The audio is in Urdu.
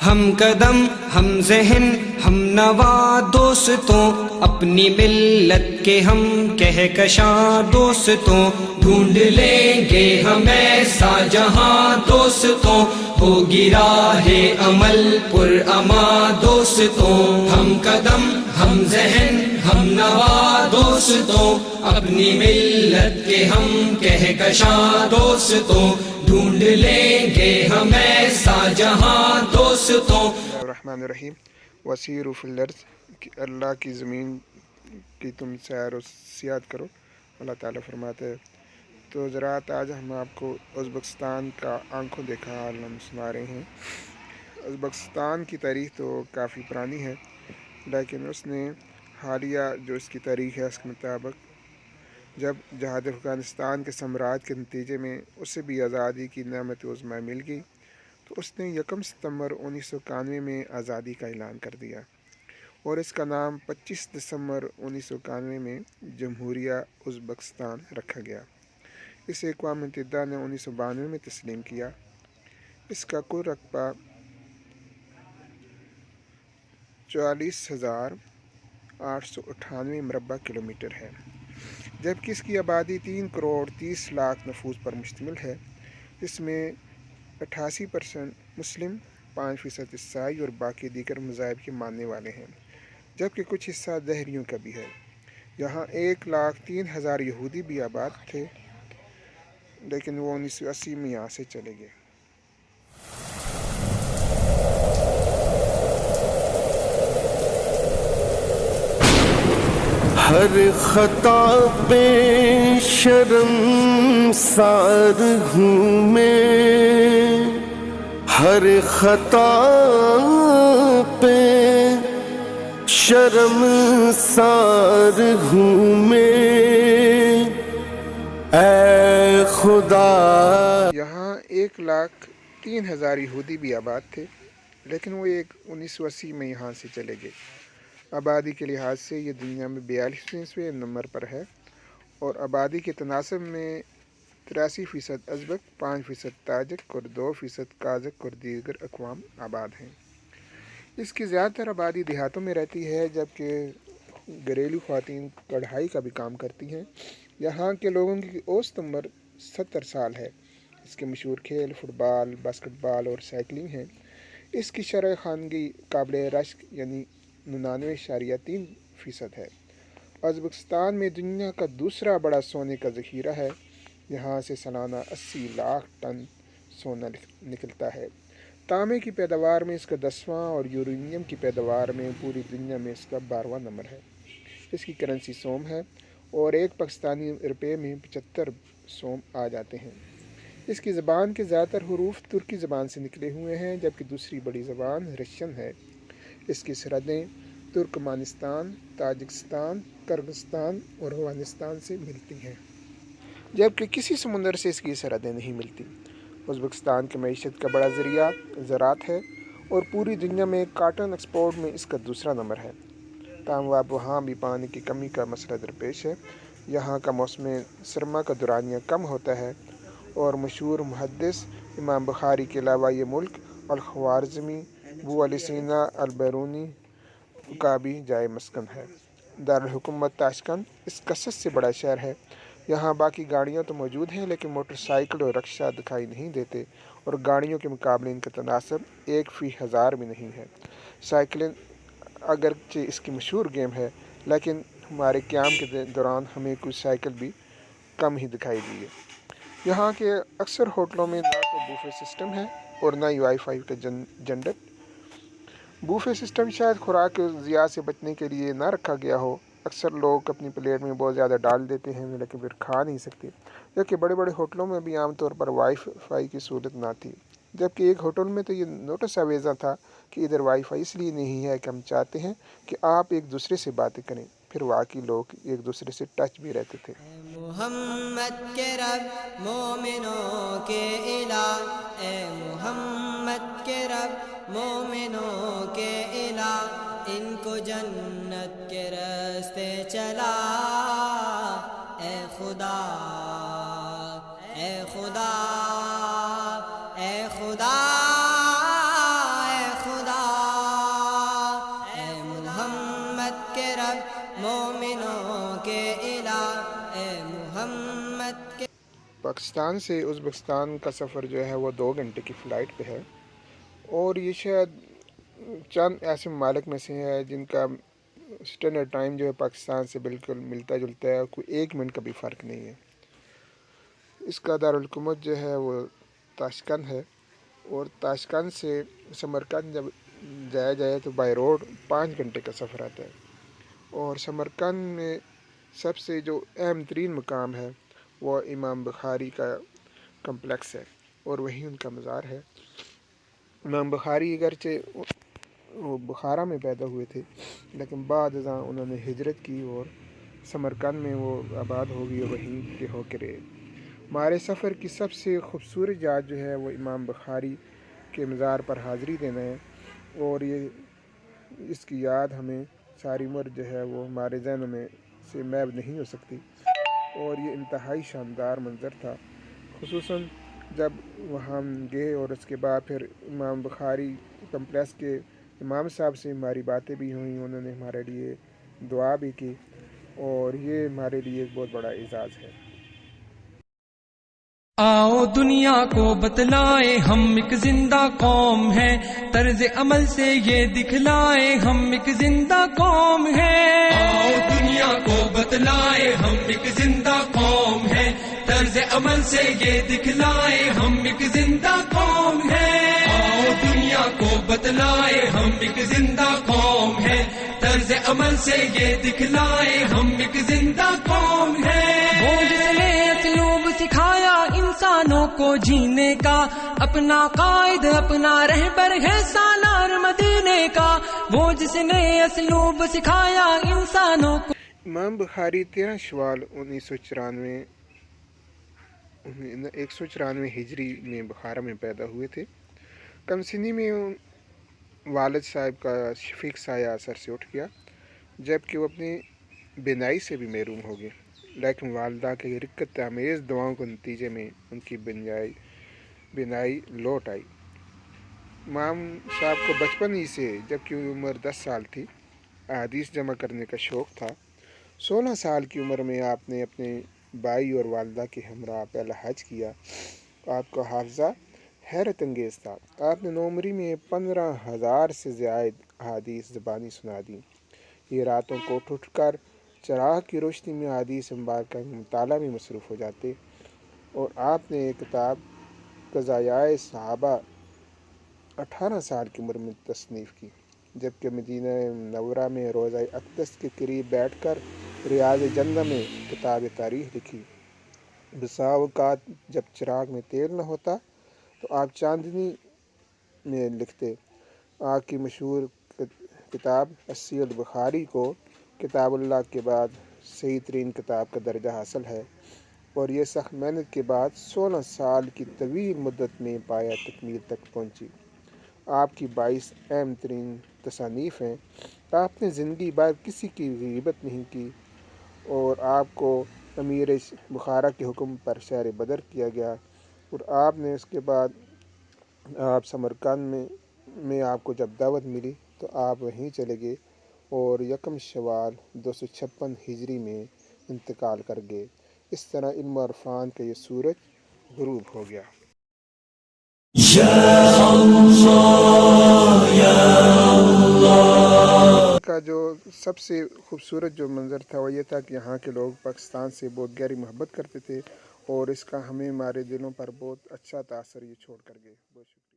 ہم قدم ہم ذہن ہم نوا دوستوں، اپنی ملت کے ہم کہکشاں دوستوں، ڈھونڈ لیں گے ہم ایسا جہاں دوستوں، ہوگی راہ عمل پر اما دوستوں۔ ہم قدم ہم ذہن ہم نوا دوستوں، اپنی ملت کے ہم کہکشاں دوستوں، ڈھونڈ لیں گے ہم ایسا جہاں دوستوں۔ الرحمن الرحیم۔ وسیروا فی الارض، اللہ کی زمین کی تم سیر و سیاحت کرو، اللہ تعالیٰ فرماتا ہے۔ تو زراعت آج ہم آپ کو ازبکستان کا آنکھوں دیکھا حال ہم سنا رہے ہیں۔ ازبکستان کی تاریخ تو کافی پرانی ہے، لیکن اس نے حالیہ جو اس کی تاریخ ہے اس کے مطابق جب جہاد افغانستان کے سمراج کے نتیجے میں اسے بھی آزادی کی نعمت عظمیٰ مل گئی، تو اس نے 1 ستمبر 1991 میں آزادی کا اعلان کر دیا، اور اس کا نام 25 دسمبر 1991 میں جمہوریہ ازبکستان رکھا گیا۔ اسے اقوام متحدہ نے 1992 میں تسلیم کیا۔ اس کا کل رقبہ 44,898 مربع کلومیٹر ہے، جبکہ اس کی آبادی 3,30,00,000 نفوس پر مشتمل ہے۔ اس میں 88% مسلم، 5% عیسائی اور باقی دیگر مذاہب کے ماننے والے ہیں، جبکہ کچھ حصہ دہریوں کا بھی ہے۔ یہاں 1,03,000 یہودی بھی آباد تھے، لیکن وہ 1980 میں یہاں سے چلے گئے۔ ہر خطا پہ شرمسار ہوں میں، ہر خطا پہ شرمسار ہوں میں، اے خدا۔ یہاں 1,03,000 یہودی بھی آباد تھے، لیکن وہ 1980 میں یہاں سے چلے گئے۔ آبادی کے لحاظ سے یہ دنیا میں 42ویں نمبر پر ہے، اور آبادی کے تناسب میں 83% ازبک، 5% تاجک اور 2% قازق اور دیگر اقوام آباد ہیں۔ اس کی زیادہ تر آبادی دیہاتوں میں رہتی ہے، جبکہ گھریلو خواتین کڑھائی کا بھی کام کرتی ہیں۔ یہاں کے لوگوں کی اوسط عمر 70 سال ہے۔ اس کے مشہور کھیل فٹ بال، باسکٹ بال اور سائیکلنگ ہیں۔ اس کی شرح خواندگی قابل رشک یعنی 99.3% ہے۔ ازبکستان میں دنیا کا دوسرا بڑا سونے کا ذخیرہ ہے۔ یہاں سے سالانہ 80 لاکھ ٹن سونا نکلتا ہے۔ تانبے کی پیداوار میں اس کا 10واں اور یورینیم کی پیداوار میں پوری دنیا میں اس کا 12واں نمبر ہے۔ اس کی کرنسی سوم ہے، اور ایک پاکستانی روپے میں 75 سوم آ جاتے ہیں۔ اس کی زبان کے زیادہ تر حروف ترکی زبان سے نکلے ہوئے ہیں، جبکہ دوسری بڑی زبان رشین ہے۔ اس کی سرحدیں ترکمانستان، تاجکستان، کرغزستان اور افغانستان سے ملتی ہیں، جبکہ کسی سمندر سے اس کی سرحدیں نہیں ملتی۔ ازبکستان کی معیشت کا بڑا ذریعہ زراعت ہے، اور پوری دنیا میں کاٹن ایکسپورٹ میں اس کا دوسرا نمبر ہے۔ تاہم وہاں بھی پانی کی کمی کا مسئلہ درپیش ہے۔ یہاں کا موسم سرما کا دورانیہ کم ہوتا ہے، اور مشہور محدث امام بخاری کے علاوہ یہ ملک الخوارزمی، ابو علی سینا البیرونی کا بھی جائے مسکن ہے۔ دارالحکومت تاشقند اس کا سب سے بڑا شہر ہے۔ یہاں باقی گاڑیاں تو موجود ہیں، لیکن موٹر سائیکل اور رکشہ دکھائی نہیں دیتے، اور گاڑیوں کے مقابلے ان کا تناسب 1/1000 بھی نہیں ہے۔ سائیکلنگ اگرچہ اس کی مشہور گیم ہے، لیکن ہمارے قیام کے دوران ہمیں کچھ سائیکل بھی کم ہی دکھائی دیے۔ یہاں کے اکثر ہوٹلوں میں نہ تو بوفے سسٹم ہے اور نہ ہی وائی فائی کا جنریٹ۔ بوفے سسٹم شاید خوراک کے ضیاع سے بچنے کے لیے نہ رکھا گیا ہو۔ اکثر لوگ اپنی پلیٹ میں بہت زیادہ ڈال دیتے ہیں، لیکن پھر کھا نہیں سکتے، جبکہ بڑے بڑے ہوٹلوں میں بھی عام طور پر وائی فائی کی سہولت نہ تھی۔ جبکہ ایک ہوٹل میں تو یہ نوٹس آویزاں تھا کہ ادھر وائی فائی اس لیے نہیں ہے کہ ہم چاہتے ہیں کہ آپ ایک دوسرے سے باتیں کریں۔ پھر واقعی لوگ ایک دوسرے سے ٹچ بھی رہتے تھے۔ محمد کے رب مومنوں کے الہ، اے محمد کے رب مومنوں کے الہ، ان کو جنت کے راستے چلا، اے خدا، اے خدا، اے خدا، اے خدا۔ پاکستان سے ازبکستان کا سفر جو ہے وہ 2 گھنٹے کی فلائٹ پہ ہے، اور یہ شاید چند ایسے ممالک میں سے ہے جن کا اسٹینڈرڈ ٹائم جو ہے پاکستان سے بالکل ملتا جلتا ہے، کوئی 1 منٹ کا بھی فرق نہیں ہے۔ اس کا دارالحکومت جو ہے وہ تاشکند ہے، اور تاشکند سے سمرقند جب جایا جائے تو بائی روڈ 5 گھنٹے کا سفر آتا ہے۔ اور سمرقند میں سب سے جو اہم ترین مقام ہے وہ امام بخاری کا کمپلیکس ہے، اور وہیں ان کا مزار ہے۔ امام بخاری اگرچہ وہ بخارا میں پیدا ہوئے تھے، لیکن بعد ازاں انہوں نے ہجرت کی اور سمرقند میں وہ آباد ہو گئی اور وہیں کے ہو کے رہے۔ ہمارے سفر کی سب سے خوبصورت یاد جو ہے وہ امام بخاری کے مزار پر حاضری دینا ہے، اور اس کی یاد ہمیں ساری عمر جو ہے وہ ہمارے ذہنوں میں سے محو نہیں ہو سکتی۔ اور یہ انتہائی شاندار منظر تھا، خصوصاً جب وہاں ہم گئے اور اس کے بعد پھر امام بخاری کمپلیکس کے امام صاحب سے ہماری باتیں بھی ہوئیں، انہوں نے ہمارے لیے دعا بھی کی، اور یہ ہمارے لیے ایک بہت بڑا اعزاز ہے۔ آؤ دنیا کو بتلائے ہم ایک زندہ قوم ہے، طرز عمل سے یہ دکھلائے ہم ایک زندہ قوم ہے۔ آؤ دنیا کو بتلائے ہم ایک زندہ قوم ہے، طرز عمل سے یہ دکھلائے ہم ایک زندہ قوم ہے۔ آؤ دنیا کو بتلائے ہم ایک زندہ قوم ہے، طرز عمل سے یہ دکھلائے ہم ایک زندہ قوم ہے۔ وہ جس نے اسلوب سکھایا انسانوں کو جینے کا، اپنا قائد اپنا رہبر ہے سالار مدینے کا۔ وہ جس نے اسلوب سکھایا انسانوں کو۔ امام بخاری 13 شوال 194 ہجری میں بخارا میں پیدا ہوئے تھے۔ کم سنی میں والد صاحب کا شفیق سایہ اثر سے اٹھ گیا، جبکہ وہ اپنی بینائی سے بھی محروم ہو گئے، لیکن والدہ کے رقت آمیز دعاؤں کے نتیجے میں ان کی بینائی لوٹ آئی۔ امام صاحب کو بچپن ہی سے، جبکہ عمر 10 سال تھی، احادیث جمع کرنے کا شوق تھا۔ 16 سال کی عمر میں آپ نے اپنے بھائی اور والدہ کے ہمراہ پہلا حج کیا۔ آپ کا حافظہ حیرت انگیز تھا، آپ نے نوعمری میں 15,000 سے زائد احادیث زبانی سنا دیں۔ یہ راتوں کو اٹھ کر چراغ کی روشنی میں احادیث مبارکہ کے مطالعہ میں مصروف ہو جاتے، اور آپ نے ایک کتاب قضایائے صحابہ 18 سال کی عمر میں تصنیف کی، جبکہ مدینہ منورہ میں روضہ اقدس کے قریب بیٹھ کر ریاض جنہ میں کتاب تاریخ لکھی۔ بسا اوقات جب چراغ میں تیل نہ ہوتا تو آپ چاندنی میں لکھتے۔ آپ کی مشہور کتاب الصحیح البخاری کو کتاب اللہ کے بعد صحیح ترین کتاب کا درجہ حاصل ہے، اور یہ سخت محنت کے بعد 16 سال کی طویل مدت میں پایہ تکمیل تک پہنچی۔ آپ کی 22 اہم ترین تصانیف ہیں۔ آپ نے زندگی بھر کسی کی غیبت نہیں کی، اور آپ کو امیر بخارا کے حکم پر شہر بدر کیا گیا، اور آپ نے اس کے بعد آپ سمرقند میں آپ کو جب دعوت ملی تو آپ وہیں چلے گئے، اور 1 شوال 256 ہجری میں انتقال کر گئے۔ اس طرح علم و عرفان کا یہ سورج غروب ہو گیا۔ کا جو سب سے خوبصورت جو منظر تھا وہ یہ تھا کہ یہاں کے لوگ پاکستان سے بہت گہری محبت کرتے تھے، اور اس کا ہمارے دلوں پر بہت اچھا تاثر یہ چھوڑ کر گئے۔ بہت شکریہ۔